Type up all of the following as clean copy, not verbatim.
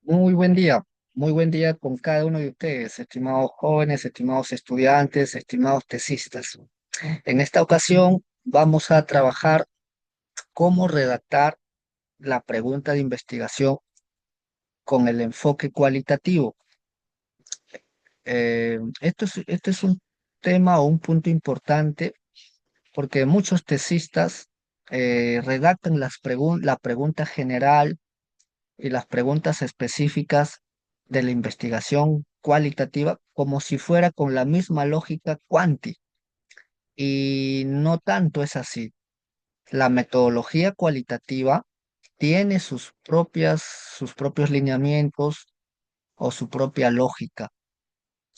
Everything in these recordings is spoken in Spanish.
Muy buen día con cada uno de ustedes, estimados jóvenes, estimados estudiantes, estimados tesistas. En esta ocasión vamos a trabajar cómo redactar la pregunta de investigación con el enfoque cualitativo. Esto es un tema o un punto importante porque muchos tesistas redactan la pregunta general y las preguntas específicas de la investigación cualitativa como si fuera con la misma lógica cuanti. Y no tanto es así. La metodología cualitativa tiene sus propios lineamientos o su propia lógica,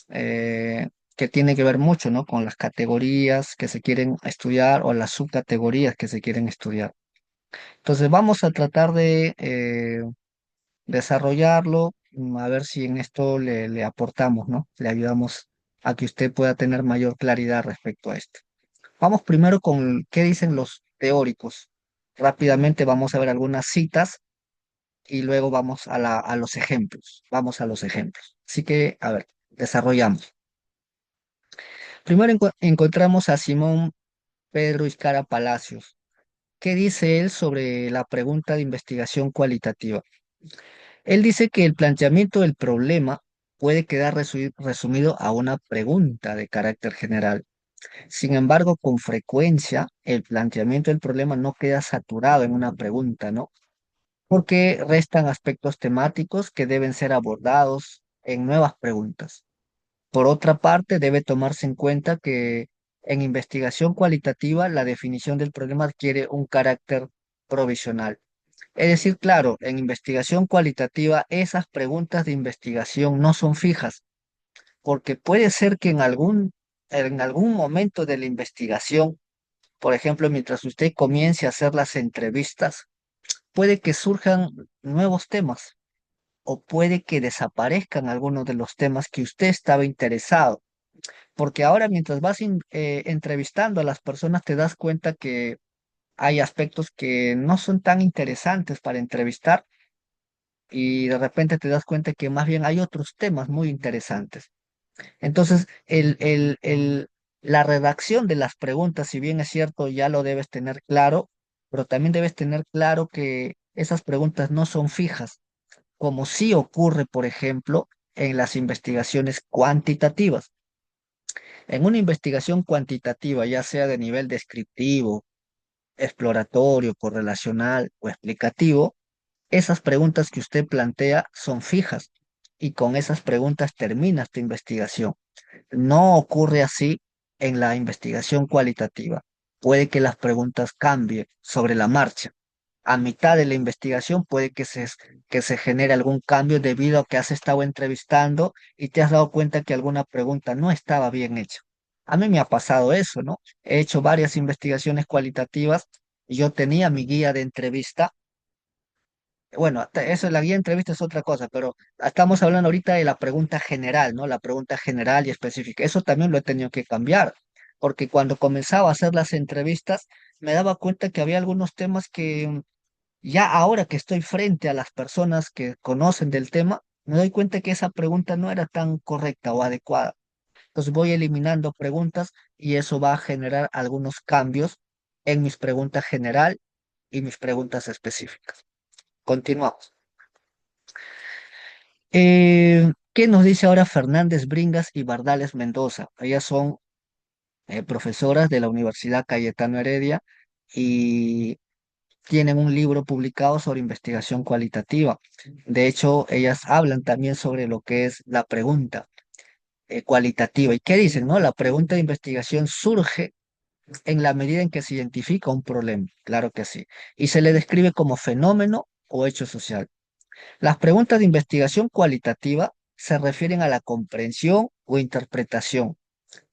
eh, que tiene que ver mucho, ¿no? Con las categorías que se quieren estudiar o las subcategorías que se quieren estudiar. Entonces vamos a tratar de desarrollarlo, a ver si en esto le aportamos, ¿no? Le ayudamos a que usted pueda tener mayor claridad respecto a esto. Vamos primero con qué dicen los teóricos. Rápidamente vamos a ver algunas citas y luego vamos a los ejemplos. Vamos a los ejemplos. Así que, a ver, desarrollamos. Primero encontramos a Simón Pedro Izcara Palacios. ¿Qué dice él sobre la pregunta de investigación cualitativa? Él dice que el planteamiento del problema puede quedar resumido a una pregunta de carácter general. Sin embargo, con frecuencia, el planteamiento del problema no queda saturado en una pregunta, ¿no? Porque restan aspectos temáticos que deben ser abordados en nuevas preguntas. Por otra parte, debe tomarse en cuenta que en investigación cualitativa la definición del problema adquiere un carácter provisional. Es decir, claro, en investigación cualitativa esas preguntas de investigación no son fijas, porque puede ser que en algún momento de la investigación, por ejemplo, mientras usted comience a hacer las entrevistas, puede que surjan nuevos temas o puede que desaparezcan algunos de los temas que usted estaba interesado, porque ahora mientras entrevistando a las personas te das cuenta que hay aspectos que no son tan interesantes para entrevistar y de repente te das cuenta que más bien hay otros temas muy interesantes. Entonces, la redacción de las preguntas, si bien es cierto, ya lo debes tener claro, pero también debes tener claro que esas preguntas no son fijas, como sí ocurre, por ejemplo, en las investigaciones cuantitativas. En una investigación cuantitativa, ya sea de nivel descriptivo, exploratorio, correlacional o explicativo, esas preguntas que usted plantea son fijas y con esas preguntas termina esta investigación. No ocurre así en la investigación cualitativa. Puede que las preguntas cambien sobre la marcha. A mitad de la investigación puede que se genere algún cambio debido a que has estado entrevistando y te has dado cuenta que alguna pregunta no estaba bien hecha. A mí me ha pasado eso, ¿no? He hecho varias investigaciones cualitativas y yo tenía mi guía de entrevista. Bueno, eso, la guía de entrevista es otra cosa, pero estamos hablando ahorita de la pregunta general, ¿no? La pregunta general y específica. Eso también lo he tenido que cambiar, porque cuando comenzaba a hacer las entrevistas, me daba cuenta que había algunos temas que ya ahora que estoy frente a las personas que conocen del tema, me doy cuenta que esa pregunta no era tan correcta o adecuada. Entonces voy eliminando preguntas y eso va a generar algunos cambios en mis preguntas general y mis preguntas específicas. Continuamos. ¿Qué nos dice ahora Fernández Bringas y Bardales Mendoza? Ellas son profesoras de la Universidad Cayetano Heredia y tienen un libro publicado sobre investigación cualitativa. De hecho, ellas hablan también sobre lo que es la pregunta cualitativa. ¿Y qué dicen, no? La pregunta de investigación surge en la medida en que se identifica un problema, claro que sí, y se le describe como fenómeno o hecho social. Las preguntas de investigación cualitativa se refieren a la comprensión o interpretación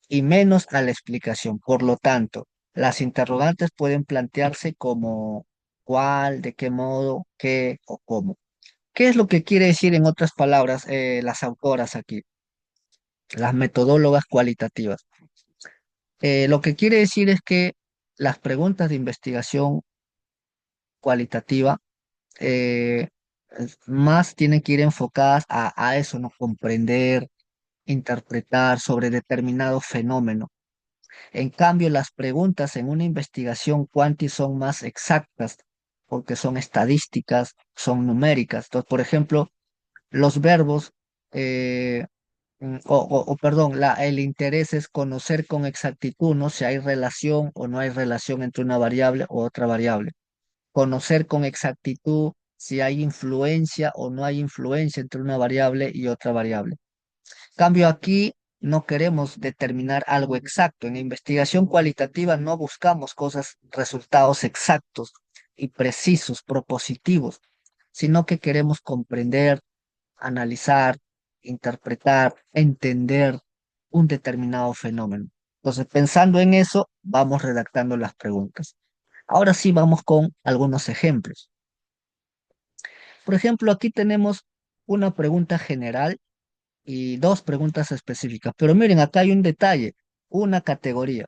y menos a la explicación. Por lo tanto, las interrogantes pueden plantearse como cuál, de qué modo, qué o cómo. ¿Qué es lo que quiere decir en otras palabras las autoras aquí, las metodólogas cualitativas? Lo que quiere decir es que las preguntas de investigación cualitativa eh, Más tienen que ir enfocadas a eso, ¿no? Comprender, interpretar sobre determinado fenómeno. En cambio, las preguntas en una investigación cuanti son más exactas porque son estadísticas, son numéricas. Entonces, por ejemplo, los verbos, eh, perdón, el interés es conocer con exactitud, ¿no? Si hay relación o no hay relación entre una variable o otra variable. Conocer con exactitud si hay influencia o no hay influencia entre una variable y otra variable. Cambio aquí, no queremos determinar algo exacto. En investigación cualitativa no buscamos cosas, resultados exactos y precisos, propositivos, sino que queremos comprender, analizar, interpretar, entender un determinado fenómeno. Entonces, pensando en eso, vamos redactando las preguntas. Ahora sí vamos con algunos ejemplos. Por ejemplo, aquí tenemos una pregunta general y dos preguntas específicas. Pero miren, acá hay un detalle, una categoría.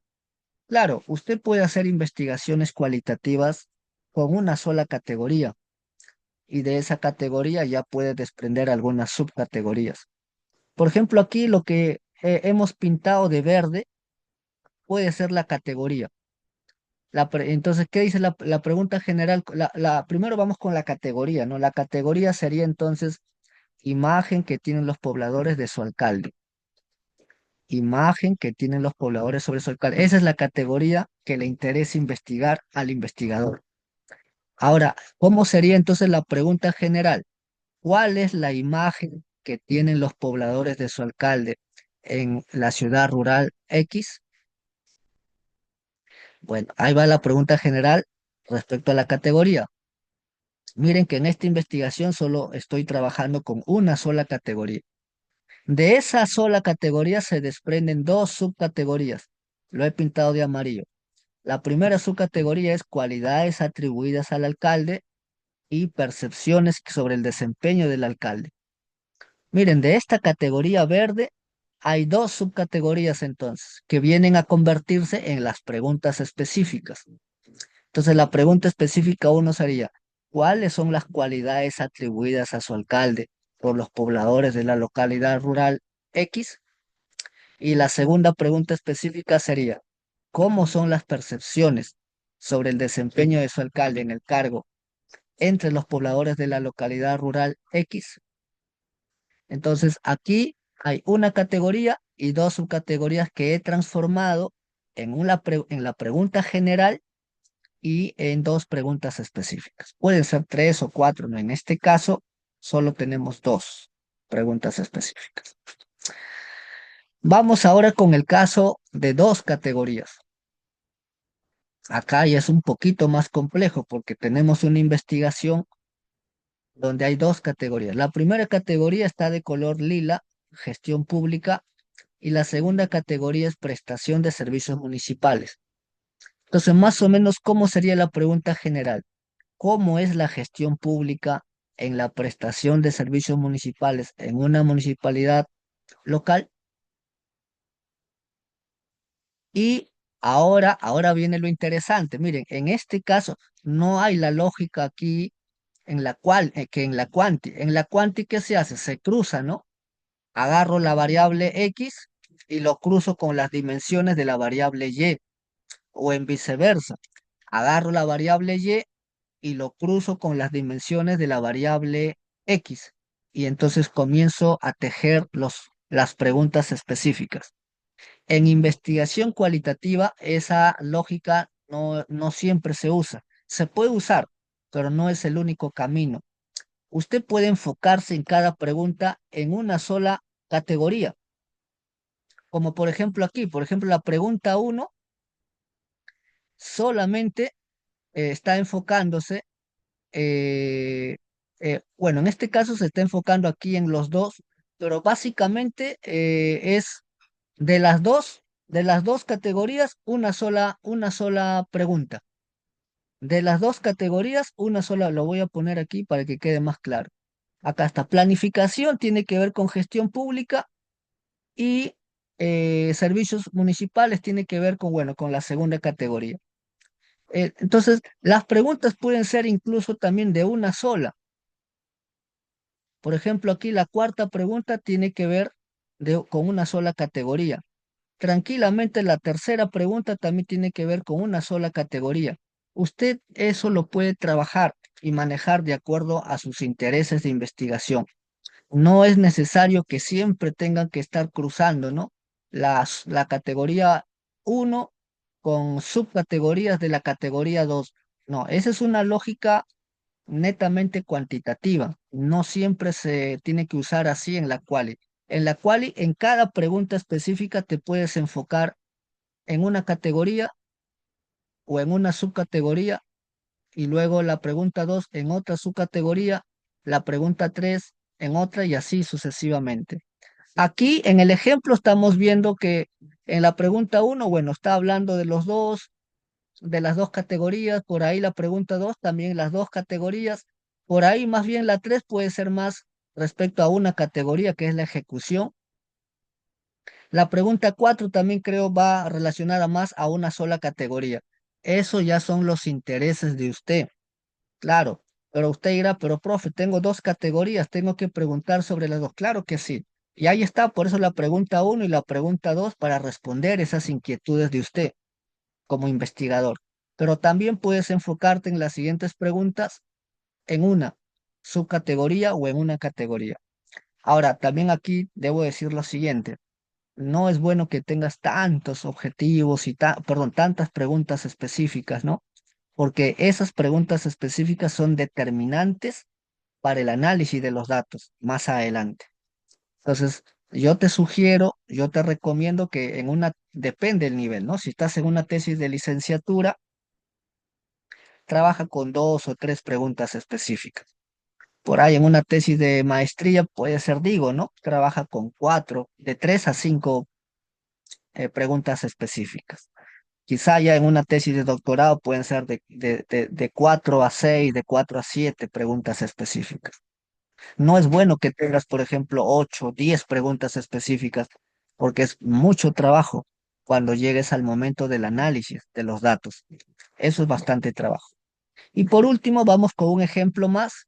Claro, usted puede hacer investigaciones cualitativas con una sola categoría y de esa categoría ya puede desprender algunas subcategorías. Por ejemplo, aquí lo que hemos pintado de verde puede ser la categoría. Entonces, ¿qué dice la pregunta general? Primero vamos con la categoría, ¿no? La categoría sería entonces imagen que tienen los pobladores de su alcalde. Imagen que tienen los pobladores sobre su alcalde. Esa es la categoría que le interesa investigar al investigador. Ahora, ¿cómo sería entonces la pregunta general? ¿Cuál es la imagen que tienen los pobladores de su alcalde en la ciudad rural X? Bueno, ahí va la pregunta general respecto a la categoría. Miren que en esta investigación solo estoy trabajando con una sola categoría. De esa sola categoría se desprenden dos subcategorías. Lo he pintado de amarillo. La primera subcategoría es cualidades atribuidas al alcalde y percepciones sobre el desempeño del alcalde. Miren, de esta categoría verde hay dos subcategorías entonces que vienen a convertirse en las preguntas específicas. Entonces la pregunta específica uno sería, ¿cuáles son las cualidades atribuidas a su alcalde por los pobladores de la localidad rural X? Y la segunda pregunta específica sería, ¿cómo son las percepciones sobre el desempeño de su alcalde en el cargo entre los pobladores de la localidad rural X? Entonces, aquí hay una categoría y dos subcategorías que he transformado en la pregunta general y en dos preguntas específicas. Pueden ser tres o cuatro, ¿no? En este caso, solo tenemos dos preguntas específicas. Vamos ahora con el caso de dos categorías. Acá ya es un poquito más complejo porque tenemos una investigación donde hay dos categorías. La primera categoría está de color lila, gestión pública, y la segunda categoría es prestación de servicios municipales. Entonces, más o menos, ¿cómo sería la pregunta general? ¿Cómo es la gestión pública en la prestación de servicios municipales en una municipalidad local? Y ahora viene lo interesante. Miren, en este caso no hay la lógica aquí en la cual, que en la cuanti. En la cuanti, ¿qué se hace? Se cruza, ¿no? Agarro la variable X y lo cruzo con las dimensiones de la variable Y, o en viceversa. Agarro la variable Y y lo cruzo con las dimensiones de la variable X. Y entonces comienzo a tejer las preguntas específicas. En investigación cualitativa, esa lógica no siempre se usa. Se puede usar, pero no es el único camino. Usted puede enfocarse en cada pregunta en una sola categoría, como por ejemplo aquí, por ejemplo, la pregunta uno solamente está enfocándose, bueno, en este caso se está enfocando aquí en los dos, pero básicamente es de las dos categorías, una sola pregunta. De las dos categorías, una sola, lo voy a poner aquí para que quede más claro. Acá está, planificación tiene que ver con gestión pública y servicios municipales tiene que ver con, bueno, con la segunda categoría. Entonces, las preguntas pueden ser incluso también de una sola. Por ejemplo, aquí la cuarta pregunta tiene que ver con una sola categoría. Tranquilamente, la tercera pregunta también tiene que ver con una sola categoría. Usted eso lo puede trabajar y manejar de acuerdo a sus intereses de investigación. No es necesario que siempre tengan que estar cruzando, ¿no? La categoría uno con subcategorías de la categoría 2. No, esa es una lógica netamente cuantitativa. No siempre se tiene que usar así en la quali. En la quali, en cada pregunta específica te puedes enfocar en una categoría o en una subcategoría y luego la pregunta 2 en otra subcategoría, la pregunta 3 en otra y así sucesivamente. Aquí en el ejemplo estamos viendo que en la pregunta uno, bueno, está hablando de los dos, de las dos categorías, por ahí la pregunta 2 también las dos categorías, por ahí más bien la 3 puede ser más respecto a una categoría que es la ejecución. La pregunta 4 también creo va relacionada más a una sola categoría. Eso ya son los intereses de usted, claro. Pero usted dirá, pero profe, tengo dos categorías, tengo que preguntar sobre las dos. Claro que sí. Y ahí está, por eso la pregunta uno y la pregunta 2 para responder esas inquietudes de usted como investigador. Pero también puedes enfocarte en las siguientes preguntas en una subcategoría o en una categoría. Ahora, también aquí debo decir lo siguiente. No es bueno que tengas tantos objetivos y perdón, tantas preguntas específicas, ¿no? Porque esas preguntas específicas son determinantes para el análisis de los datos más adelante. Entonces, yo te sugiero, yo te recomiendo que depende del nivel, ¿no? Si estás en una tesis de licenciatura, trabaja con dos o tres preguntas específicas. Por ahí en una tesis de maestría puede ser, digo, ¿no? Trabaja con cuatro, de tres a cinco preguntas específicas. Quizá ya en una tesis de doctorado pueden ser de 4 a 6, de 4 a 7 preguntas específicas. No es bueno que tengas, por ejemplo, 8, 10 preguntas específicas, porque es mucho trabajo cuando llegues al momento del análisis de los datos. Eso es bastante trabajo. Y por último, vamos con un ejemplo más.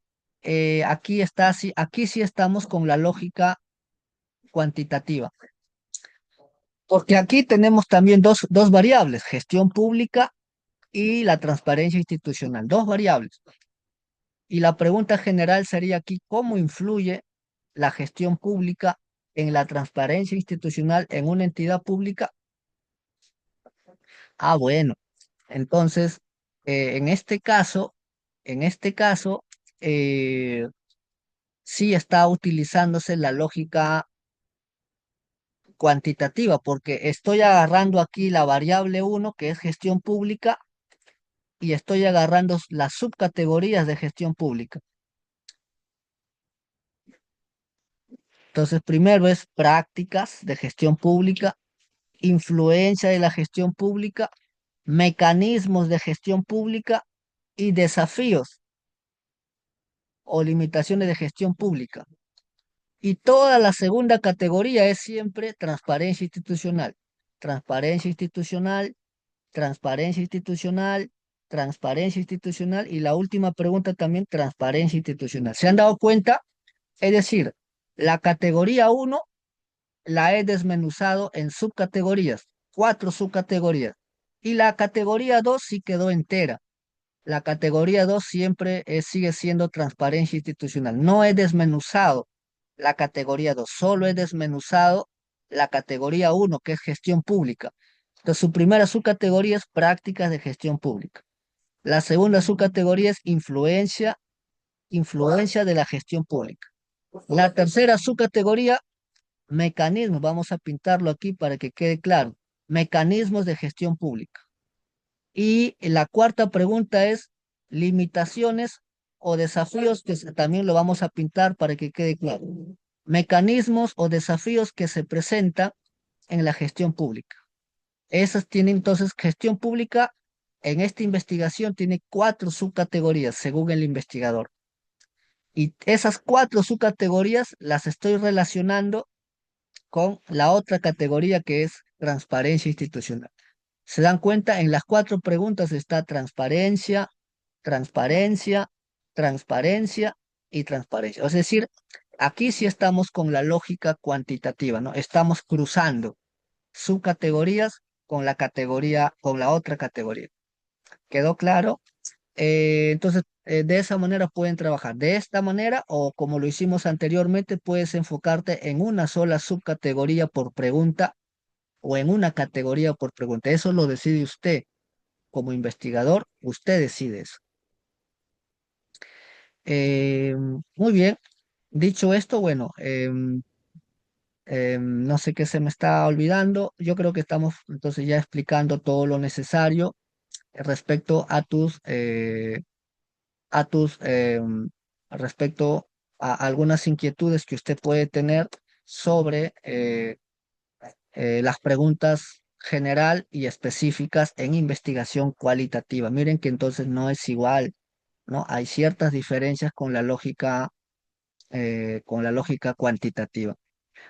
Aquí sí estamos con la lógica cuantitativa, porque aquí tenemos también dos variables, gestión pública y la transparencia institucional, dos variables. Y la pregunta general sería aquí, ¿cómo influye la gestión pública en la transparencia institucional en una entidad pública? Ah, bueno, entonces, en este caso, eh, sí está utilizándose la lógica cuantitativa, porque estoy agarrando aquí la variable uno que es gestión pública, y estoy agarrando las subcategorías de gestión pública. Entonces, primero es prácticas de gestión pública, influencia de la gestión pública, mecanismos de gestión pública y desafíos o limitaciones de gestión pública. Y toda la segunda categoría es siempre transparencia institucional. Transparencia institucional, transparencia institucional, transparencia institucional y la última pregunta también, transparencia institucional. ¿Se han dado cuenta? Es decir, la categoría uno la he desmenuzado en subcategorías, cuatro subcategorías. Y la categoría 2 sí quedó entera. La categoría 2 siempre sigue siendo transparencia institucional. No he desmenuzado la categoría 2, solo he desmenuzado la categoría uno que es gestión pública. Entonces, su primera subcategoría es prácticas de gestión pública. La segunda subcategoría es influencia de la gestión pública. La tercera subcategoría, mecanismos, vamos a pintarlo aquí para que quede claro, mecanismos de gestión pública. Y la cuarta pregunta es limitaciones o desafíos, también lo vamos a pintar para que quede claro. Mecanismos o desafíos que se presentan en la gestión pública. Esas tienen entonces gestión pública. En esta investigación tiene cuatro subcategorías según el investigador. Y esas cuatro subcategorías las estoy relacionando con la otra categoría que es transparencia institucional. ¿Se dan cuenta? En las cuatro preguntas está transparencia, transparencia, transparencia y transparencia. Es decir, Aquí sí estamos con la lógica cuantitativa, ¿no? Estamos cruzando subcategorías con la categoría, con la otra categoría. ¿Quedó claro? Entonces, de esa manera pueden trabajar. De esta manera, o como lo hicimos anteriormente, puedes enfocarte en una sola subcategoría por pregunta o en una categoría por pregunta. Eso lo decide usted como investigador, usted decide eso. Eh, Muy bien. Dicho esto, bueno, no sé qué se me está olvidando. Yo creo que estamos entonces ya explicando todo lo necesario respecto a tus, respecto a algunas inquietudes que usted puede tener sobre las preguntas general y específicas en investigación cualitativa. Miren que entonces no es igual, ¿no? Hay ciertas diferencias con la lógica cuantitativa.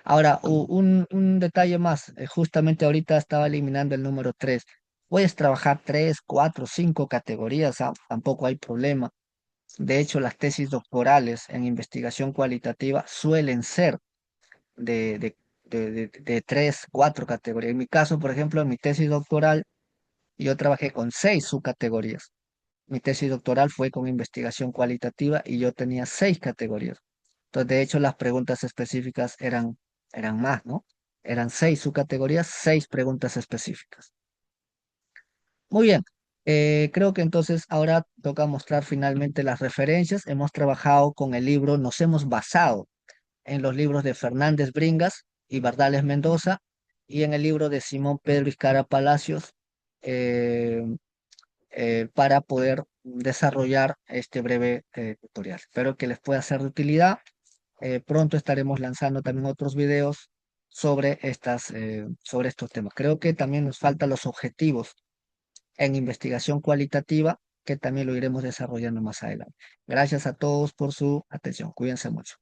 Ahora, un detalle más, justamente ahorita estaba eliminando el número 3. Puedes trabajar 3, 4, 5 categorías, tampoco hay problema. De hecho, las tesis doctorales en investigación cualitativa suelen ser de 3, 4 categorías. En mi caso, por ejemplo, en mi tesis doctoral, yo trabajé con 6 subcategorías. Mi tesis doctoral fue con investigación cualitativa y yo tenía 6 categorías. Entonces, de hecho, las preguntas específicas eran más, ¿no? Eran 6 subcategorías, 6 preguntas específicas. Muy bien. Creo que entonces ahora toca mostrar finalmente las referencias. Hemos trabajado con el libro, nos hemos basado en los libros de Fernández Bringas y Bardales Mendoza y en el libro de Simón Pedro Izcara Palacios, eh, para poder desarrollar este breve tutorial. Espero que les pueda ser de utilidad. Pronto estaremos lanzando también otros videos sobre estos temas. Creo que también nos faltan los objetivos en investigación cualitativa, que también lo iremos desarrollando más adelante. Gracias a todos por su atención. Cuídense mucho.